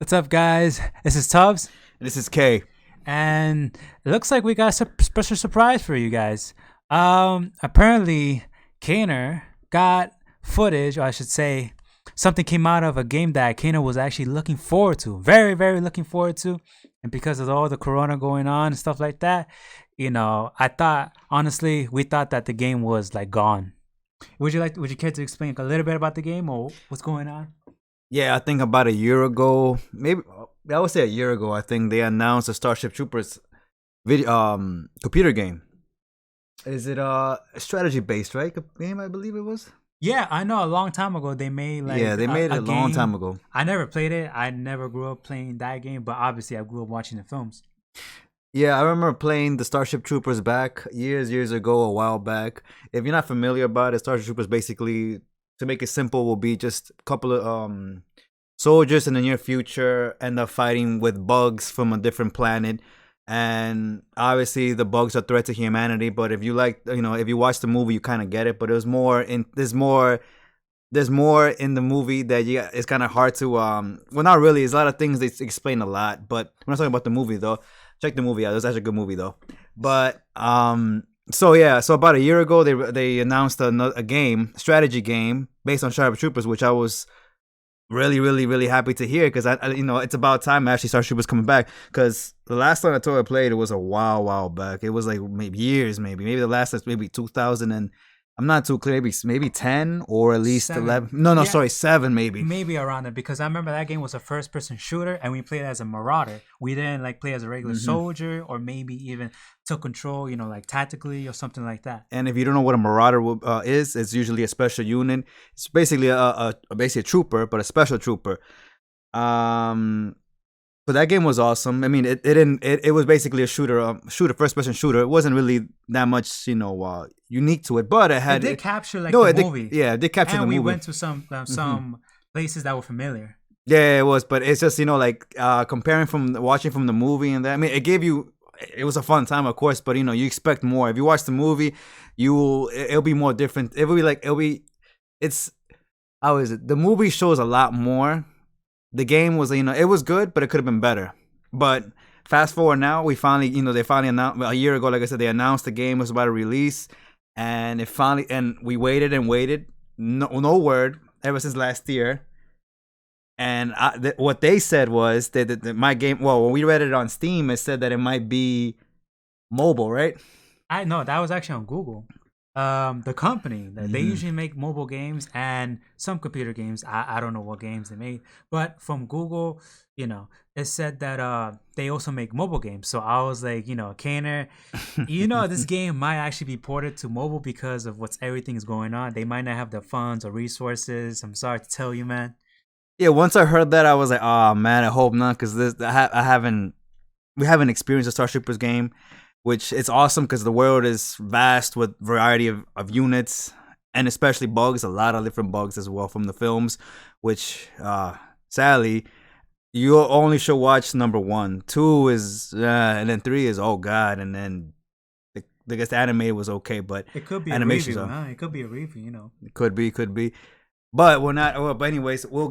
What's up, guys? This is Tubbs, This is Kay. and it looks like we got a special surprise for you guys. Apparently, Kaner got footage, or I should say, something came out of a game that Kaner was actually looking forward to, very, very looking forward to, and because of all the Corona going on and stuff like that, I thought, honestly, we thought that the game was like gone. Would you care to explain a little bit about the game or what's going on? Yeah, I think about a year ago, maybe I would say a year ago. I think they announced the Starship Troopers computer game. Is it strategy based, right? Game, I believe it was. Yeah, I know a long time ago they made Yeah, they made it a long game. time ago. I never played it. I never grew up playing that game, but obviously I grew up watching the films. Yeah, I remember playing the Starship Troopers back years ago, a while back. If you're not familiar about it, Starship Troopers basically, to make it simple, will be just a couple of soldiers in the near future end up fighting with bugs from a different planet. And obviously the bugs are a threat to humanity, but if you if you watch the movie, you kind of get it. But there's more in the movie that it's kind of hard to well, not really. There's a lot of things they explain a lot, but we're not talking about the movie though. Check the movie out. It's actually a good movie though. But so about a year ago they announced a game, strategy game based on Starship Troopers, which I was really happy to hear, because I it's about time actually Starship Troopers coming back, because the last time I told I played it was a while back. It was like maybe years, maybe the last was maybe 2000 and I'm not too clear, maybe 10 or at least 11. No, yeah. Sorry, 7 maybe. Maybe around it, because I remember that game was a first-person shooter, and we played as a marauder. We didn't like play as a regular soldier, or maybe even took control, like tactically or something like that. And if you don't know what a marauder is, it's usually a special unit. It's basically basically a trooper, but a special trooper. But that game was awesome. I mean, it was basically a shooter, first person shooter. It wasn't really that much, unique to it, but it did capture the movie. It did capture the movie. And we went to some places that were familiar. Yeah, it was, but it's just comparing from watching from the movie and that. I mean, it was a fun time, of course, but you expect more. If you watch the movie, it'll be more different. How is it? The movie shows a lot more. The game was, it was good, but it could have been better. But fast forward now, they finally announced a year ago. Like I said, they announced the game was about to release, and we waited and waited, no word ever since last year. And what they said was that my game. Well, when we read it on Steam, it said that it might be mobile, right? I know that was actually on Google. The company they usually make mobile games and some computer games. I don't know what games they made, but from Google, it said that they also make mobile games. So I was like, Kaner, this game might actually be ported to mobile because of everything's going on. They might not have the funds or resources. I'm sorry to tell you, man. Yeah, once I heard that, I was like, oh man, I hope not, because we haven't experienced a Starship Troopers game, which it's awesome because the world is vast with variety of units, and especially bugs, a lot of different bugs as well from the films, which sadly you only should watch number 1. 2 is and then 3 is oh god, and then I guess the anime was okay, but it could be a review, huh? It could be a review, It could be. But we're not. Well, but anyways, we'll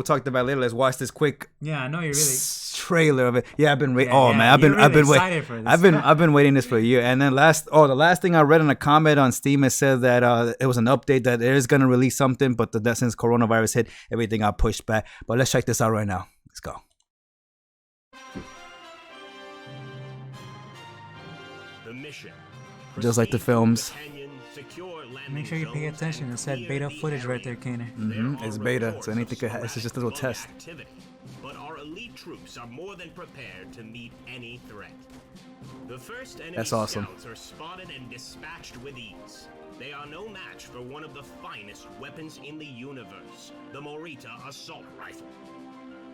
talk about it later. Let's watch this quick. Yeah, I know you're really trailer of it. Yeah, I've been waiting. I've been excited for this. I've been waiting this for a year. And then the last thing I read in a comment on Steam, it said that it was an update that it is gonna release something, but that since coronavirus hit, everything got pushed back. But let's check this out right now. Let's go. The mission. Just like the films. Make sure you pay attention. It said beta footage right there, Kaner. It's beta, so anything could it's just a little test. But our elite troops are more than prepared to meet any threat. The first enemy scouts are spotted and dispatched with ease. They are no match for one of the finest weapons in the universe, the Morita assault rifle.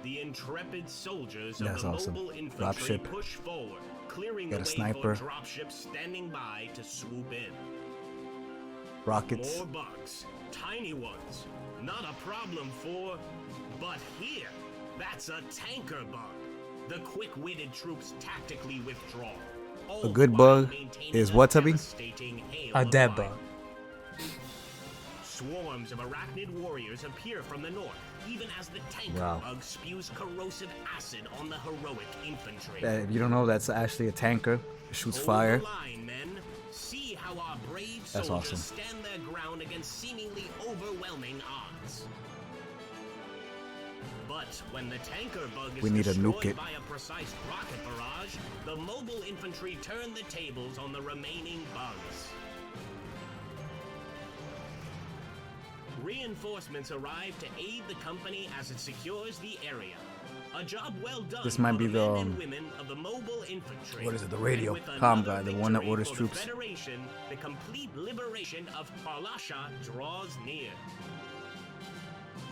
The intrepid soldiers of the mobile infantry push forward, clearing the way for dropships standing by to swoop in. Rockets. More bugs, tiny ones, not a problem but here, that's a tanker bug. The quick-witted troops tactically withdraw. A good bug is what, Tubby? A dead bug. Swarms of arachnid warriors appear from the north, even as the tanker bug spews corrosive acid on the heroic infantry. If you don't know, that's actually a tanker. It shoots fire. The line, men. See how our brave That's soldiers awesome. stand their ground against seemingly overwhelming odds. But when the tanker bug is destroyed by a precise rocket barrage, the mobile infantry turn the tables on the remaining bugs. Reinforcements arrive to aid the company as it secures the area. A job well done. This might be the men and women of the mobile infantry. what is it? The radio comm guy, the one that orders troops. Federation, the complete liberation of Palasha draws near.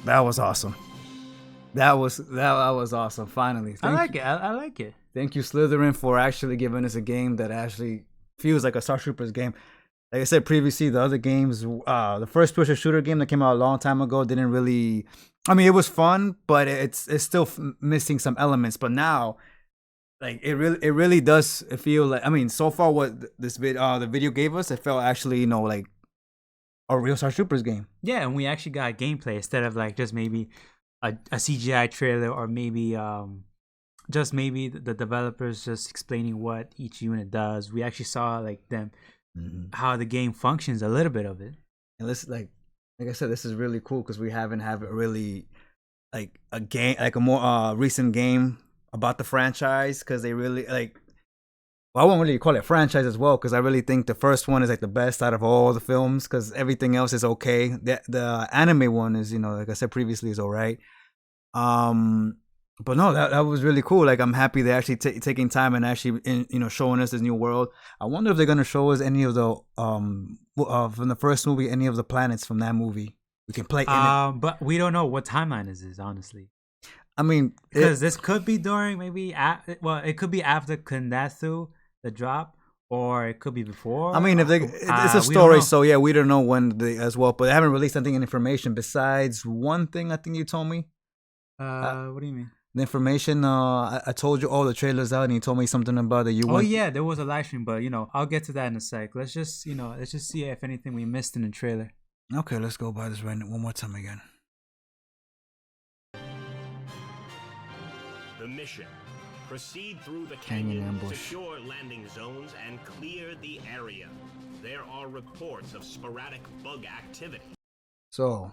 That was awesome. That was awesome. Finally, I like it. I like it. Thank you, Slitherine, for actually giving us a game that actually feels like a Star Troopers game. Like I said previously, the other games, the first person shooter game that came out a long time ago didn't really. I mean, it was fun, but it's still missing some elements. But now, like it really does feel like. I mean, so far what the video gave us, it felt actually like a real Star Troopers game. Yeah, and we actually got gameplay instead of like just maybe a CGI trailer or maybe just maybe the developers just explaining what each unit does. We actually saw like them how the game functions, a little bit of it. And this like I said, this is really cool because we haven't had really like a game, like a more recent game about the franchise, because they really like. Well, I won't really call it franchise as well, because I really think the first one is like the best out of all the films, because everything else is okay. The anime one is, like I said previously, is alright. But no, that was really cool. Like, I'm happy they're actually taking time and actually showing us this new world. I wonder if they're gonna show us any of the from the first movie, any of the planets from that movie we can play in it. But we don't know what timeline is this, honestly. I mean, because this could be during maybe it could be after Kandathu, the drop, or it could be before. I mean, if it's a story, so yeah, we don't know when as well. But they haven't released anything in information besides one thing. I think you told me. What do you mean? The information. I told you all the trailers out, and you told me something about it. Oh yeah, there was a live stream, but I'll get to that in a sec. Let's just see if anything we missed in the trailer. Okay, let's go by this one more time again. The mission. Proceed through the canyon, secure landing zones, and clear the area. There are reports of sporadic bug activity. So,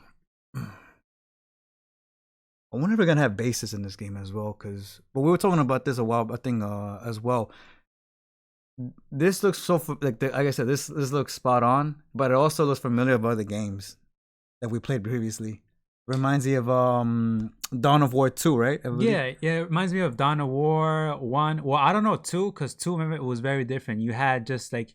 I wonder if we're gonna have bases in this game as well, but we were talking about this a while, I think, as well. This looks so like I said, this looks spot on, but it also looks familiar with other games that we played previously. Reminds me of Dawn of War 2, right? Yeah, it reminds me of Dawn of War 1. Well, I don't know 2, because 2, remember, it was very different. You had just like,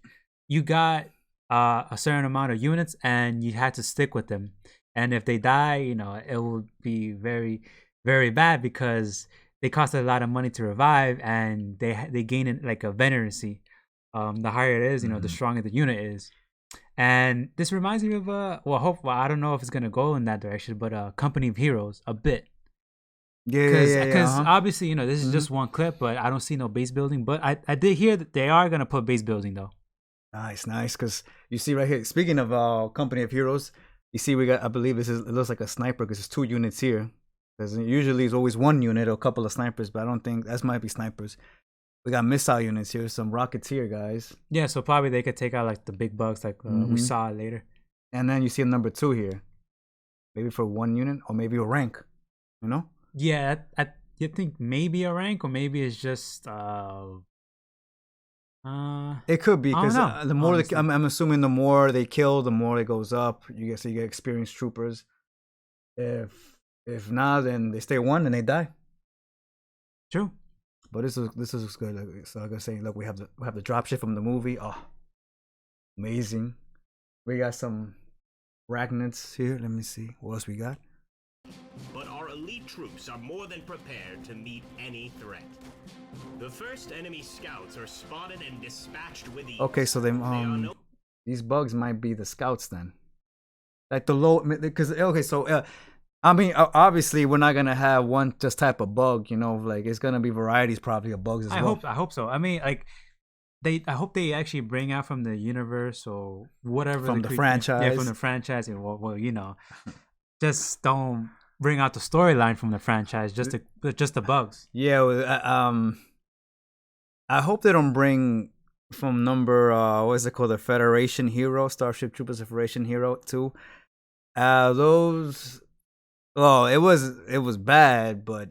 you got a certain amount of units and you had to stick with them. And if they die, it will be very, very bad, because they cost a lot of money to revive, and they gain like a veterancy. The higher it is, the stronger the unit is. And this reminds me of I don't know if it's gonna go in that direction, but Company of Heroes a bit. Because obviously, this is just one clip, but I don't see no base building. But I did hear that they are gonna put base building though. Nice, because you see right here. Speaking of Company of Heroes, you see we got, I believe it looks like a sniper, because there's 2 units here. Because usually it's always 1 unit or a couple of snipers, but I don't think that might be snipers. We got missile units here, some rockets here, guys. Yeah, so probably they could take out like the big bugs, like we saw later. And then you see a number 2 here, maybe for 1 unit or maybe a rank, Yeah, you think maybe a rank, or maybe it's just it could be, because the more I'm assuming the more they kill, the more it goes up. You get experienced troopers. If not, then they stay 1 and they die. True. But this is good. So like I was saying, look, we have the dropship from the movie. Oh, amazing. We got some arachnids here. Let me see what else we got. But our elite troops are more than prepared to meet any threat. The first enemy scouts are spotted and dispatched with ease. Okay, so these bugs might be the scouts then. Like the low, because okay, so I mean, obviously we're not gonna have one just type of bug, like it's gonna be varieties probably of bugs as well. I hope so. I mean, like I hope they actually bring out from the universe or whatever From the franchise. Yeah, from the franchise. Well, you know, just don't bring out the storyline from the franchise. Just the bugs. Yeah. I hope they don't bring from number what is it called, the Federation Hero, Starship Troopers Federation Hero 2. Those. Oh, it was bad, but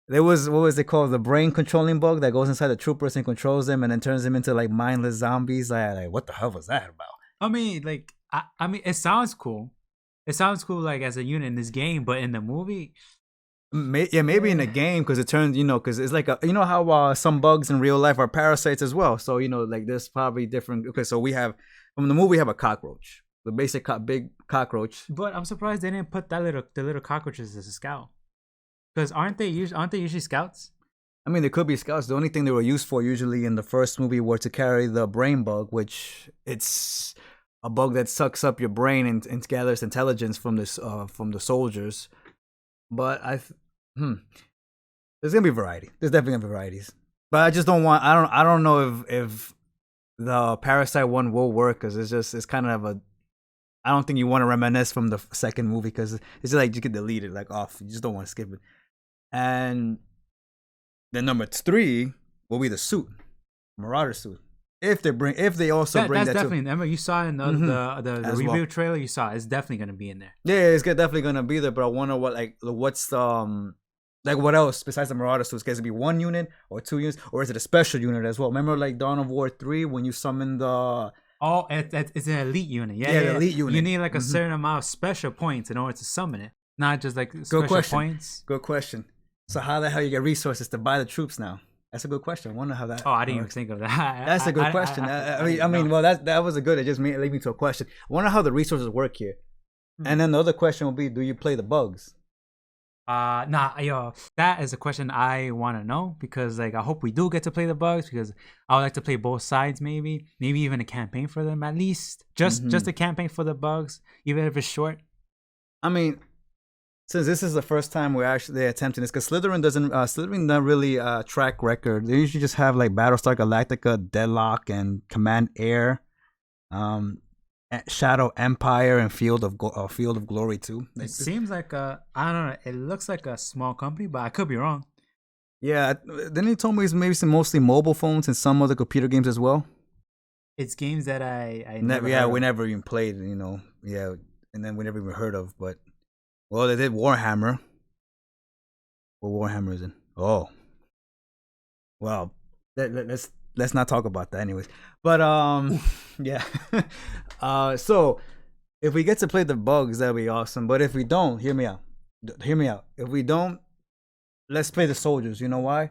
there was, what was it called, the brain controlling bug that goes inside the troopers and controls them and then turns them into like mindless zombies. Like what the hell was that about? I mean, like I mean, it sounds cool. It sounds cool, like as a unit in this game, but in the movie, Maybe in the game, because it turns, because it's like you know how some bugs in real life are parasites as well. So like there's probably different. Okay, so we have from the movie we have a cockroach, the basic big cockroach. But I'm surprised they didn't put the little cockroaches as a scout. Because aren't they usually scouts? I mean, they could be scouts. The only thing they were used for usually in the first movie were to carry the brain bug, which it's a bug that sucks up your brain and gathers intelligence from the soldiers. But there's gonna be variety. There's definitely gonna be varieties. But I just don't want. I don't know if the Parasite one will work, because it's kind of a. I don't think you want to reminisce from the second movie, because it's just like you can delete it like off. You just don't want to skip it. And then number 3 will be the suit, Marauder suit. If they also bring that's that definitely. too. Remember, you saw in the review well. trailer. You saw it's definitely gonna be in there. Yeah, it's definitely gonna be there. But I wonder what's like what else besides the Marauder suits? Can it be 1 unit or 2 units, or is it a special unit as well? Remember, like Dawn of War 3 when you summon the. Oh, it's an elite unit. Yeah, the elite unit. You need like a certain amount of special points in order to summon it, not just like special points. Good question. So how the hell you get resources to buy the troops now? That's a good question. I wonder how that. Oh, I didn't even think of that. That's a good question. I mean, well, that was a good. It just led me to a question. I wonder how the resources work here. And then the other question will be, do you play the bugs? That is a question I want to know, because like I hope we do get to play the bugs, because I would like to play both sides, maybe even a campaign for them at least, just a campaign for the bugs, even if it's short. I mean, since this is the first time we're actually attempting this, because Slitherine doesn't really track record. They usually just have like Battlestar Galactica, Deadlock, and Command Air, Shadow Empire, and Field of Glory too. It seems like I don't know. It looks like a small company, but I could be wrong. Yeah, then he told me it's maybe some mostly mobile phones and some other computer games as well. It's games that I never. Yeah, we never even played. Yeah, and then we never even heard of. But well, they did Warhammer. What Warhammer is in? Oh, well, let's not talk about that, anyways. But yeah. So if we get to play the bugs, that'd be awesome. But if we don't, hear me out. If we don't, let's play the soldiers. You know why?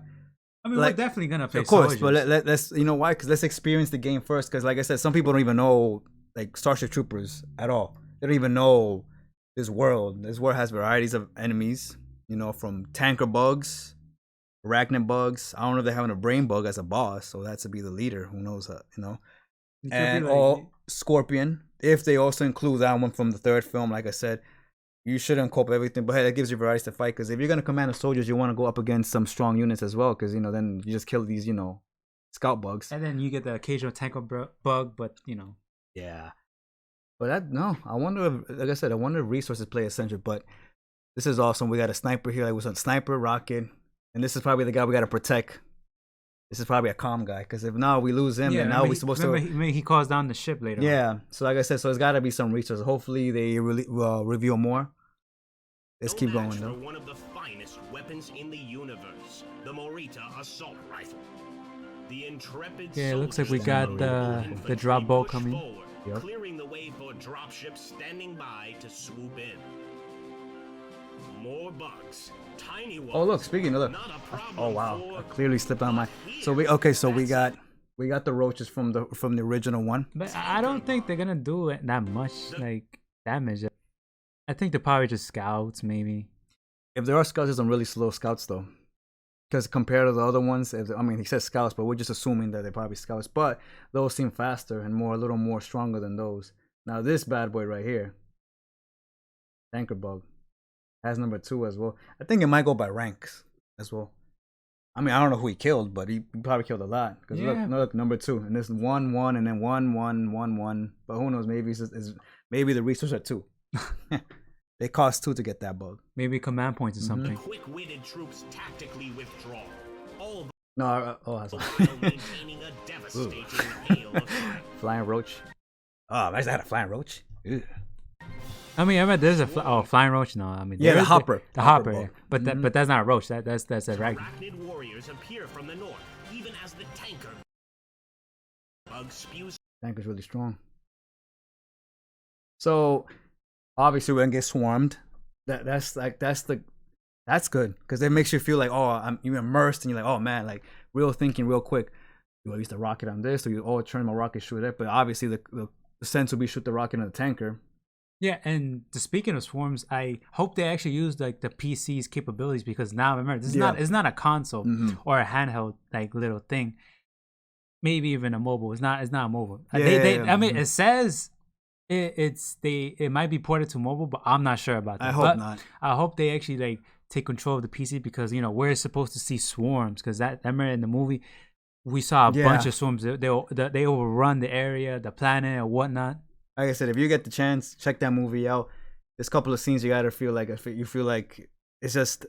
I mean, we're definitely gonna play. Of course, soldiers. but let's you know why? Because let's experience the game first. Because like I said, some people don't even know like Starship Troopers at all. They don't even know this world. This world has varieties of enemies. From tanker bugs, arachnid bugs. I don't know if they're having a brain bug as a boss, so that's to be the leader. Who knows? And Scorpion. If they also include that one from the third film, like I said, you should incorporate everything. But hey, that gives you varieties to fight. Because if you're gonna command the soldiers, you want to go up against some strong units as well. Because then you just kill these scout bugs. And then you get the occasional tanker bug, but Yeah. But I wonder if, like I said, if resources play essential. But this is awesome. We got a sniper here. Like, with a sniper, rocket, and this is probably the guy we got to protect. This is probably a calm guy, because if not, we lose him. And now we're supposed to. He calls down the ship later. Yeah. So like I said, there's got to be some resources. Hopefully they reveal more. Let's keep going though. One of the finest weapons in the universe, the Morita assault rifle. The intrepid. Yeah, it looks like we got the drop boat coming. Forward, clearing the way for dropships standing by to swoop in. More bugs, tiny ones. Oh look, speaking of oh wow, I clearly slipped on my. So we got the roaches from the original one. But I don't think they're gonna do it that much like damage. I think they're probably just scouts, maybe. If there are scouts, there's some really slow scouts though. Because compared to the other ones, he says scouts, but we're just assuming that they're probably scouts. But those seem faster and a little more stronger than those. Now this bad boy right here, tanker bug, has number 2 as well. I think it might go by ranks as well. I mean, I don't know who he killed, but he probably killed a lot. Because look, number 2, and this 1, 1, and then 1, 1, 1, 1. But who knows? Maybe maybe the resource are 2. They cost 2 to get that bug. Maybe command points or something. Quick-witted troops tactically withdraw. All No, while maintaining a devastating hail of fire. Flying roach. Oh, imagine I had a flying roach. Ew. I mean, there's a flying roach. No, I mean, yeah, the hopper. The hopper. Yeah. But but that's not a roach. That's a rag. Arachnid warriors appear from the north, even as the tanker bug spews. Tanker's really strong. So obviously we're gonna get swarmed. That's good because it makes you feel like, oh, you're immersed and you're like, oh man, like real thinking real quick. Do I use the rocket on this, or you turn my rocket, shoot it? But obviously the sense will be shoot the rocket on the tanker. Yeah, and speaking of swarms, I hope they actually use like the PC's capabilities, because now remember this is not a console or a handheld like little thing. Maybe even a mobile. It's not a mobile. I mean, it says it might be ported to mobile, but I'm not sure about that. I hope not. I hope they actually like take control of the PC, because we're supposed to see swarms, because that remember in the movie we saw a bunch of swarms. They overrun the area, the planet, or whatnot. Like I said, if you get the chance, check that movie out. There's a couple of scenes you gotta feel like it's just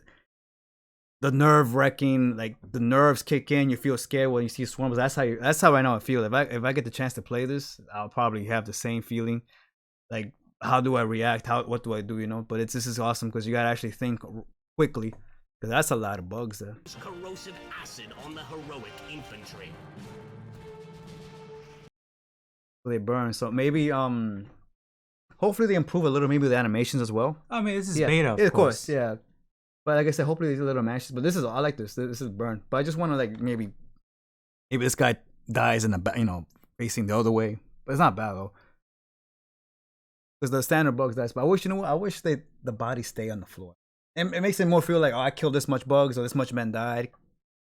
the nerve wracking, like the nerves kick in. You feel scared when you see swarms. That's how I know I feel. If I get the chance to play this, I'll probably have the same feeling. Like, how do I react? What do I do? But this is awesome because you gotta actually think quickly, because that's a lot of bugs there. Corrosive acid on the heroic infantry. They burn, so maybe hopefully they improve a little, maybe the animations as well. I mean, this is beta, of course, yeah. But like I said, hopefully these little animations. But I like this. This is burn. But I just want to like maybe this guy dies in the back, facing the other way. But it's not bad though, because the standard bugs dies. But I wish the bodies stay on the floor. And it makes it more feel like, oh, I killed this much bugs or this much men died. It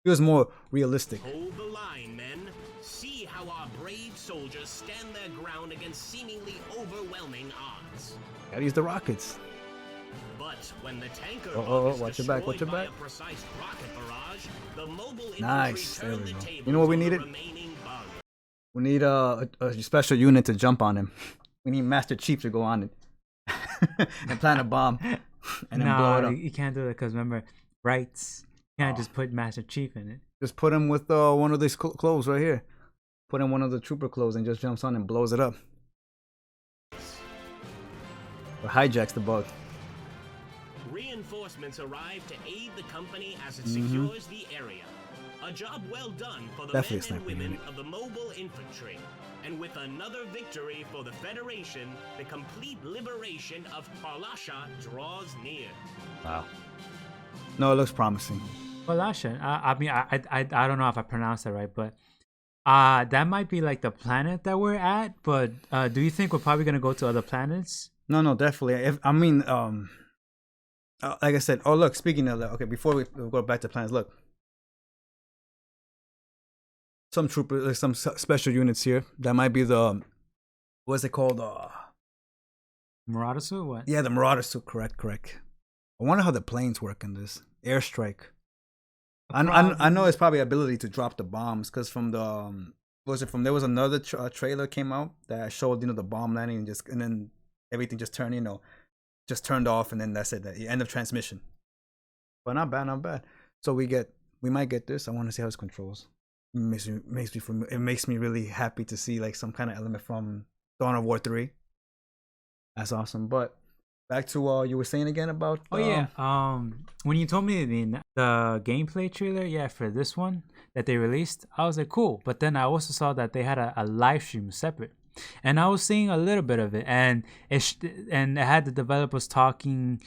feels more realistic. Hold the line, men. See how our brave soldiers stand their ground against seemingly overwhelming odds. Gotta use the rockets. But when the tanker watch your back, watch your back. A precise rocket barrage, the mobile Nice, there we the go. table. You know what we needed? We need a special unit to jump on him. We need Master Chief to go on it and plant a bomb and then blow it up. You can't do that because remember, rights. You can't just put Master Chief in it. Just put him with one of these clothes right here. Put in one of the trooper clothes and just jumps on and blows it up. Or hijacks the bug. Reinforcements arrive to aid the company as it secures the area. A job well done for the men and women of the mobile infantry. And with another victory for the Federation, the complete liberation of Palasha draws near. Wow. No, it looks promising. Palasha. I mean, I don't know if I pronounced that right, but that might be like the planet that we're at. But do you think we're probably gonna go to other planets? No, definitely. Like I said, look, speaking of that, okay, before we go back to planets, look. Some troopers, like some special units here. That might be what's it called? Marauder suit? What? Yeah, the Marauder suit. Correct. I wonder how the planes work in this airstrike. I know it's probably ability to drop the bombs, because from there was another trailer came out that showed the bomb landing and then everything just turned off, and then that's it. The end of transmission. But not bad. So we might get this. I want to see how it controls. It makes me really happy to see like some kind of element from Dawn of War 3. That's awesome. But back to what you were saying again about. When you told me the gameplay trailer, for this one that they released, I was like, cool. But then I also saw that they had a live stream separate, and I was seeing a little bit of it, and it had the developers talking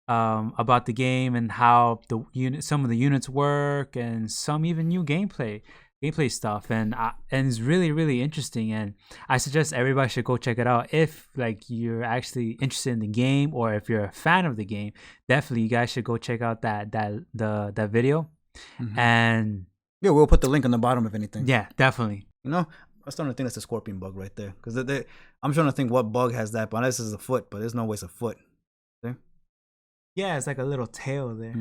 about the game and how some of the units work, and some even new gameplay stuff, and it's really, really interesting, and I suggest everybody should go check it out if like you're actually interested in the game, or if you're a fan of the game. Definitely you guys should go check out that video. And we'll put the link on the bottom if anything. Yeah, definitely. I'm starting to think that's a scorpion bug right there, because I'm trying to think what bug has that, but unless it's a foot, but there's no way it's a foot. See? Yeah, it's like a little tail there.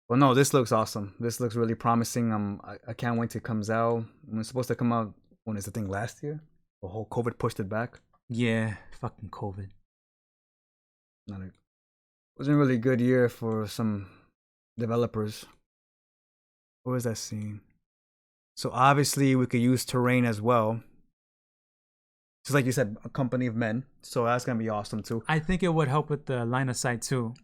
Well, no, this looks awesome. This looks really promising. I can't wait till it comes out. When it's supposed to come out, when is the thing last year? The whole COVID pushed it back. Yeah, fucking COVID. It wasn't a really good year for some developers. What was that scene? So obviously we could use Terran as well. Just like you said, a company of men. So that's gonna be awesome too. I think it would help with the line of sight too.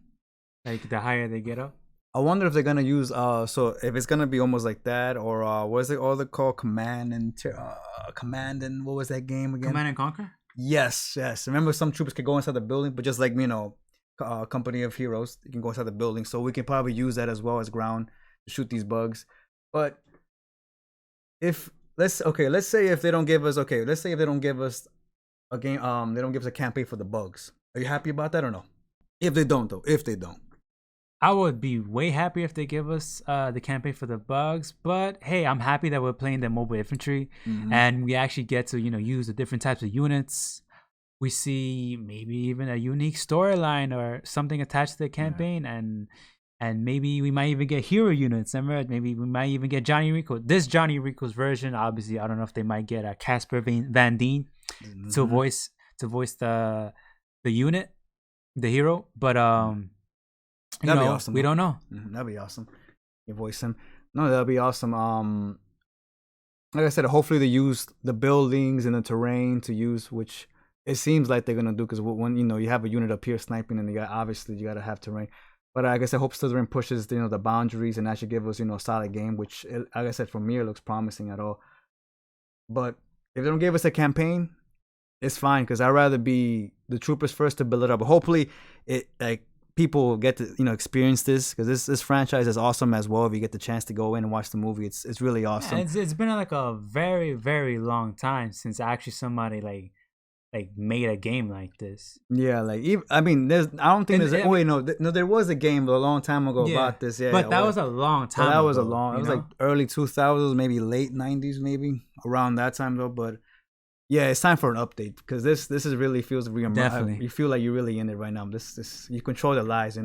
Like the higher they get up. I wonder if they're gonna use so if it's gonna be almost like that, or what is it all they call Command and what was that game again? Command and Conquer? Yes. Remember some troopers could go inside the building, but just like Company of Heroes, you can go inside the building. So we can probably use that as well as ground to shoot these bugs. But let's say if they don't give us a game, they don't give us a campaign for the bugs. Are you happy about that or no? If they don't. I would be way happy if they give us the campaign for the bugs, but hey, I'm happy that we're playing the mobile infantry, and we actually get to use the different types of units. We see maybe even a unique storyline or something attached to the campaign, and maybe we might even get hero units. Remember, maybe we might even get Johnny Rico. This Johnny Rico's version, obviously, I don't know if they might get a Casper Van Dien to voice the unit, the hero, but that'd be awesome. We don't know. That'd be awesome. You voice him. No, that'd be awesome. Like I said, hopefully they use the buildings and the terrain to use, which it seems like they're gonna do. Because when you have a unit up here sniping, and you gotta have terrain. But I guess I hope Slitherine pushes the boundaries and actually give us a solid game. Which, like I said, for me it looks promising at all. But if they don't give us a campaign, it's fine. Because I'd rather be the troopers first to build it up. But hopefully people get to experience this, because this franchise is awesome as well. If you get the chance to go in and watch the movie, it's really awesome. Yeah, it's been like a very, very long time since actually somebody like made a game like this. Yeah, I don't think there's there was a game a long time ago about this. Yeah, but that was a long time. That was like early 2000s, maybe late 90s, maybe around that time though. But yeah, it's time for an update, because this is really feels real. Definitely, you feel like you're really in it right now. This you control the lies,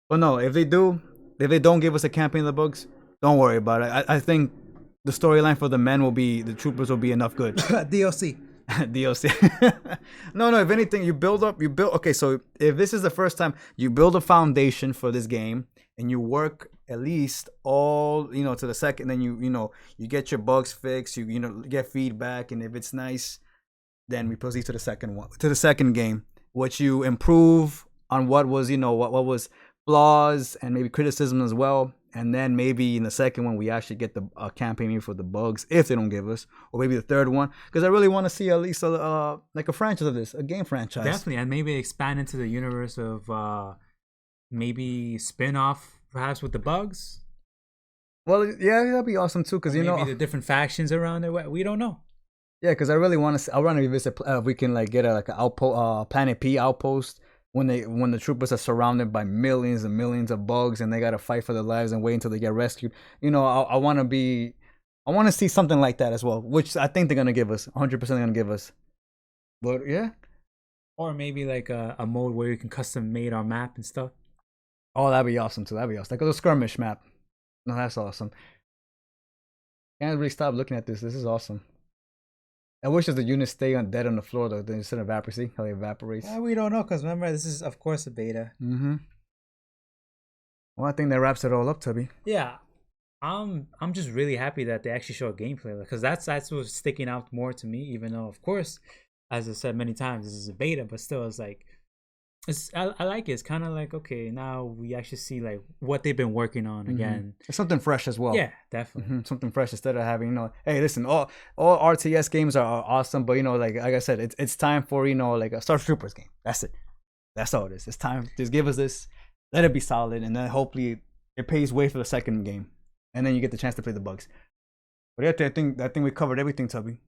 But no, if they don't give us a campaign of the bugs, don't worry about it. I think the storyline for the troopers will be enough good. DLC. No. If anything, you build. Okay, so if this is the first time you build a foundation for this game, and you work at least all to the second, then you get your bugs fixed, you get feedback, and if it's nice, then we proceed to the second game, which you improve on what was what was flaws and maybe criticism as well. And then maybe in the second one, we actually get the campaign for the bugs, if they don't give us, or maybe the third one, because I really want to see at least a franchise of this, a game franchise. Definitely, and maybe expand into the universe of maybe spin off perhaps with the bugs. Well, yeah, that'd be awesome too, because maybe the different factions around there. We don't know. Yeah, because I really want to. I want to visit. If we can get an outpost, Planet P outpost. When the troopers are surrounded by millions and millions of bugs, and they gotta fight for their lives and wait until they get rescued. I want to see something like that as well, which I think they're gonna give us. 100% gonna give us. But yeah. Or maybe like a mode where you can custom made our map and stuff. Oh, that'd be awesome too. That'd be awesome. Like a skirmish map. No, that's awesome. Can't really stop looking at this. This is awesome. I wish the units stay dead on the floor though, instead of evaporate. See how they evaporates? We don't know, because remember, this is of course a beta. Well, I think that wraps it all up, Tubby. Yeah, I'm just really happy that they actually show gameplay, because that's what's sticking out more to me. Even though, of course, as I said many times, this is a beta, but still, it's like I like it. It's kind of like, okay, now we actually see like what they've been working on again. It's something fresh as well. Yeah, definitely. Something fresh, instead of having hey, listen, all RTS games are awesome, but like I said, it's time for like a Star Troopers game. That's it. That's all it is. It's time. Just give us this. Let it be solid, and then hopefully it pays way for the second game, and then you get the chance to play the bugs. But yeah, I think we covered everything, Tubby.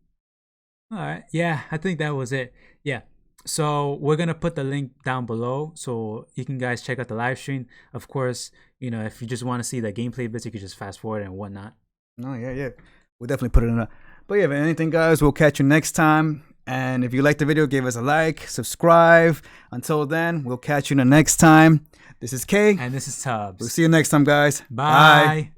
All right. Yeah, I think that was it. Yeah. So we're going to put the link down below so you can guys check out the live stream. Of course, if you just want to see the gameplay bits, you can just fast forward and whatnot. Oh, yeah. We'll definitely put it in. But yeah, if anything, guys, we'll catch you next time. And if you liked the video, give us a like, subscribe. Until then, we'll catch you in the next time. This is Kay. And this is Tubbs. We'll see you next time, guys. Bye.